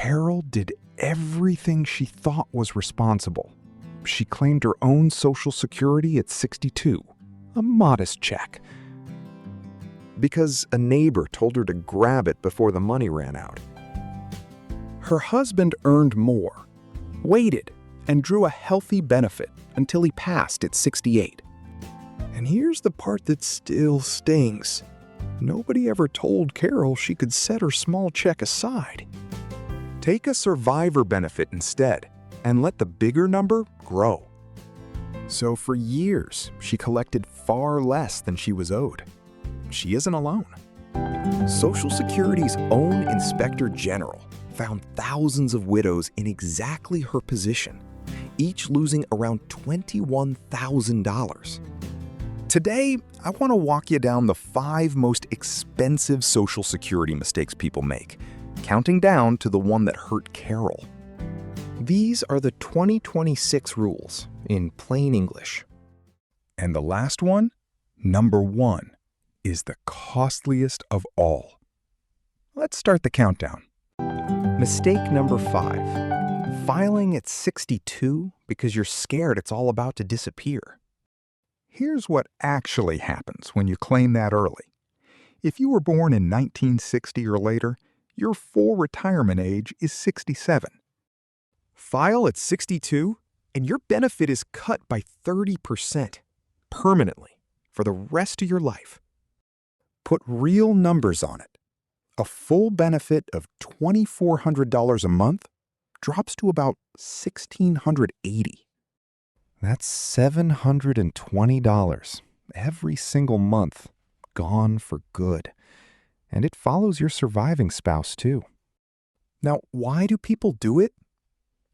Carol did everything she thought was responsible. She claimed her own Social Security at 62, a modest check, because a neighbor told her to grab it before the money ran out. Her husband earned more, waited, and drew a healthy benefit until he passed at 68. And here's the part that still stings. Nobody ever told Carol she could set her small check aside. Take a survivor benefit instead, and let the bigger number grow. So for years, she collected far less than she was owed. She isn't alone. Social Security's own Inspector General found thousands of widows in exactly her position, each losing around $21,000. Today, I want to walk you down the 5 most expensive Social Security mistakes people make, counting down to the one that hurt Carol. These are the 2026 rules in plain English. And the last one, number 1, is the costliest of all. Let's start the countdown. Mistake number 5, filing at 62 because you're scared it's all about to disappear. Here's what actually happens when you claim that early. If you were born in 1960 or later, your full retirement age is 67. File at 62, and your benefit is cut by 30% permanently for the rest of your life. Put real numbers on it. A full benefit of $2,400 a month drops to about $1,680. That's $720 every single month, gone for good. And it follows your surviving spouse, too. Now, why do people do it?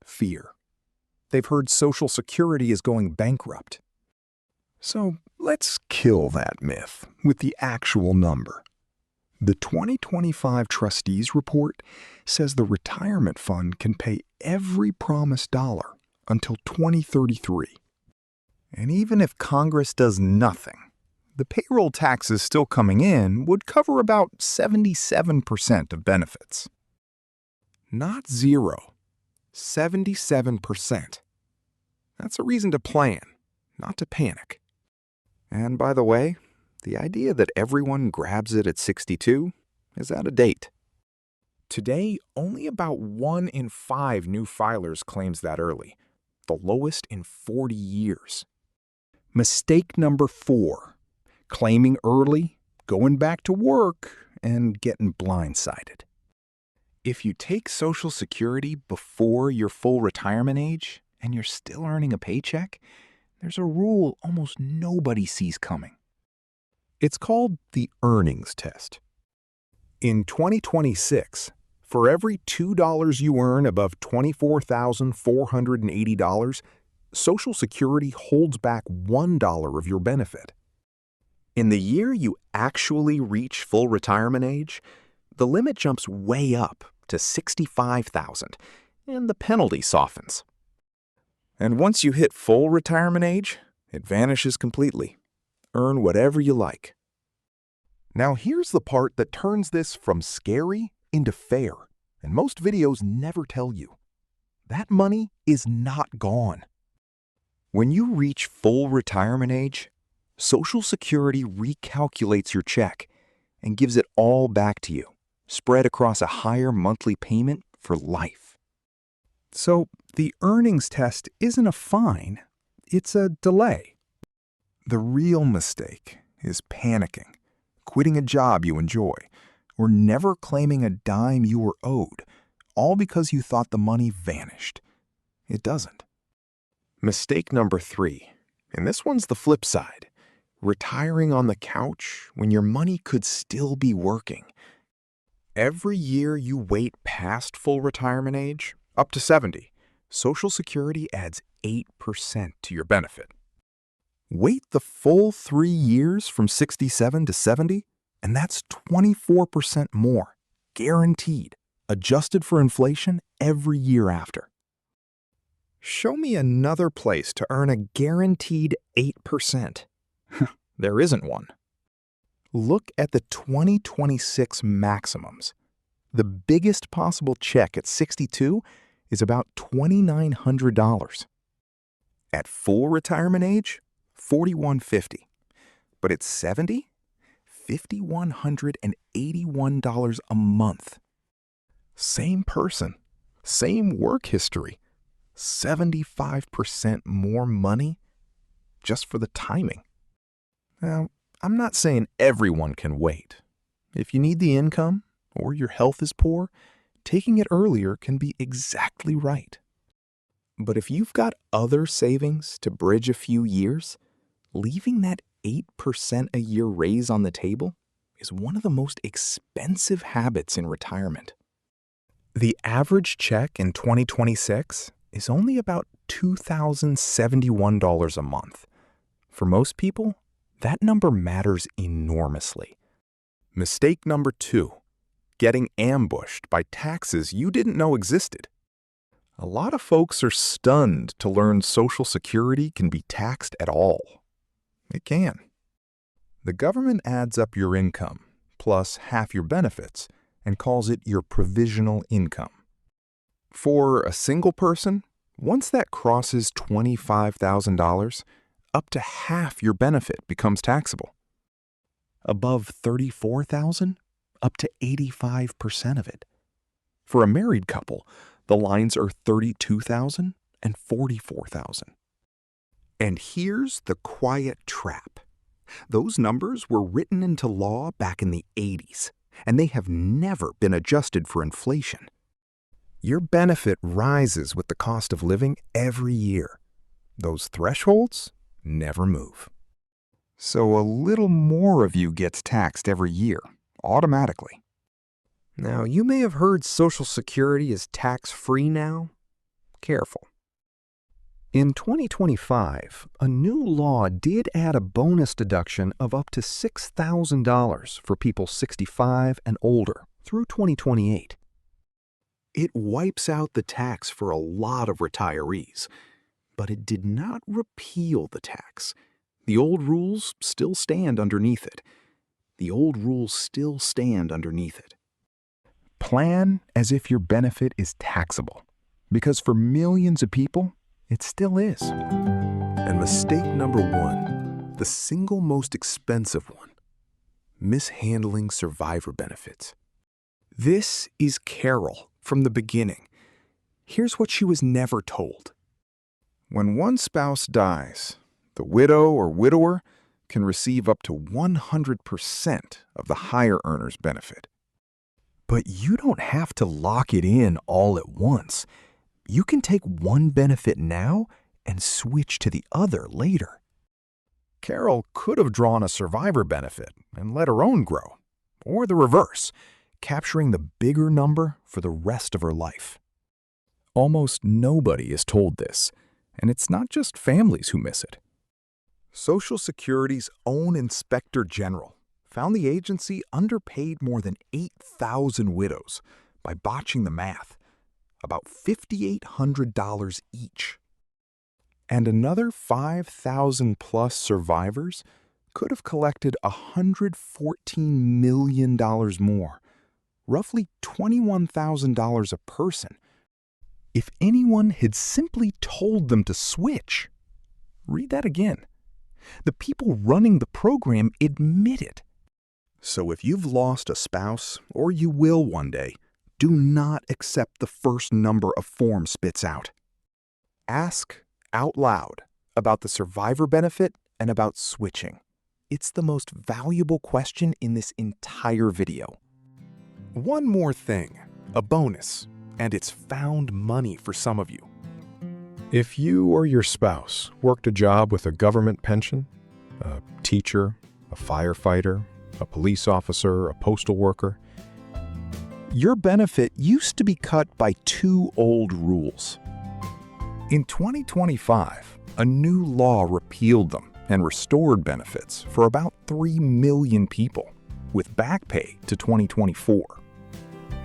Fear. They've heard Social Security is going bankrupt. So let's kill that myth with the actual number. The 2025 Trustees Report says the retirement fund can pay every promised dollar until 2033. And even if Congress does nothing, the payroll taxes still coming in would cover about 77% of benefits. Not zero, 77%. That's a reason to plan, not to panic. And by the way, the idea that everyone grabs it at 62 is out of date. Today, only about 1 in 5 new filers claims that early, the lowest in 40 years. Mistake number 4, claiming early, going back to work, and getting blindsided. If you take Social Security before your full retirement age and you're still earning a paycheck, there's a rule almost nobody sees coming. It's called the earnings test. In 2026, for every $2 you earn above $24,480, Social Security holds back $1 of your benefit. In the year you actually reach full retirement age, the limit jumps way up to $65,000, and the penalty softens. And once you hit full retirement age, it vanishes completely. Earn whatever you like. Now here's the part that turns this from scary into fair, and most videos never tell you. That money is not gone. When you reach full retirement age, Social Security recalculates your check and gives it all back to you, spread across a higher monthly payment for life. So the earnings test isn't a fine, it's a delay. The real mistake is panicking, quitting a job you enjoy, or never claiming a dime you were owed, all because you thought the money vanished. It doesn't. Mistake number 3, and this one's the flip side, retiring on the couch when your money could still be working. Every year you wait past full retirement age, up to 70, Social Security adds 8% to your benefit. Wait the full 3 years from 67 to 70, and that's 24% more, guaranteed, adjusted for inflation every year after. Show me another place to earn a guaranteed 8%. There isn't one. Look at the 2026 maximums. The biggest possible check at 62 is about $2,900. At full retirement age, $4,150. But at 70, $5,181 a month. Same person, same work history, 75% more money just for the timing. Now, I'm not saying everyone can wait. If you need the income or your health is poor, taking it earlier can be exactly right. But if you've got other savings to bridge a few years, leaving that 8% a year raise on the table is one of the most expensive habits in retirement. The average check in 2026 is only about $2,071 a month. For most people, that number matters enormously. Mistake number 2, getting ambushed by taxes you didn't know existed. A lot of folks are stunned to learn Social Security can be taxed at all. It can. The government adds up your income, plus half your benefits, and calls it your provisional income. For a single person, once that crosses $25,000, up to half your benefit becomes taxable. Above $34,000, up to 85% of it. For a married couple, the lines are $32,000 and $44,000. And here's the quiet trap. Those numbers were written into law back in the 80s, and they have never been adjusted for inflation. Your benefit rises with the cost of living every year. Those thresholds never move. So a little more of you gets taxed every year, automatically. Now, you may have heard Social Security is tax-free now. Careful. In 2025, a new law did add a bonus deduction of up to $6,000 for people 65 and older through 2028. It wipes out the tax for a lot of retirees, but it did not repeal the tax. The old rules still stand underneath it. Plan as if your benefit is taxable, because for millions of people, it still is. And mistake number 1, the single most expensive one, mishandling survivor benefits. This is Carol from the beginning. Here's what she was never told. When one spouse dies, the widow or widower can receive up to 100% of the higher earner's benefit. But you don't have to lock it in all at once. You can take one benefit now and switch to the other later. Carol could have drawn a survivor benefit and let her own grow, or the reverse, capturing the bigger number for the rest of her life. Almost nobody is told this, and it's not just families who miss it. Social Security's own Inspector General found the agency underpaid more than 8,000 widows by botching the math, about $5,800 each. And another 5,000 plus survivors could have collected $114 million more, roughly $21,000 a person, if anyone had simply told them to switch. Read that again. The people running the program admit it. So if you've lost a spouse, or you will one day, do not accept the first number a form spits out. Ask out loud about the survivor benefit and about switching. It's the most valuable question in this entire video. One more thing, a bonus, and it's found money for some of you. If you or your spouse worked a job with a government pension, a teacher, a firefighter, a police officer, a postal worker, your benefit used to be cut by 2 old rules. In 2025, a new law repealed them and restored benefits for about 3 million people, with back pay to 2024.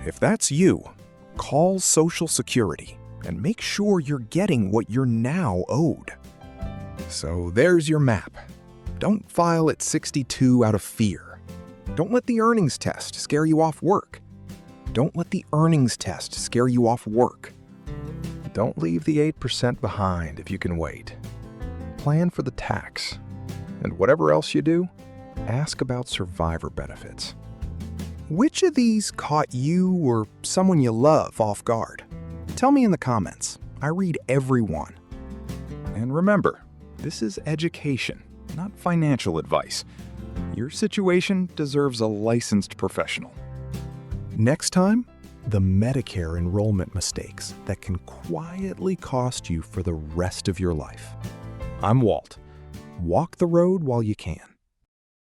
If that's you, call Social Security and make sure you're getting what you're now owed. So there's your map. Don't file at 62 out of fear. Don't let the earnings test scare you off work. Don't let the earnings test scare you off work. Don't leave the 8% behind if you can wait. Plan for the tax. And whatever else you do, ask about survivor benefits. Which of these caught you or someone you love off guard? Tell me in the comments. I read every one. And remember, this is education, not financial advice. Your situation deserves a licensed professional. Next time, the Medicare enrollment mistakes that can quietly cost you for the rest of your life. I'm Walt. Walk the road while you can.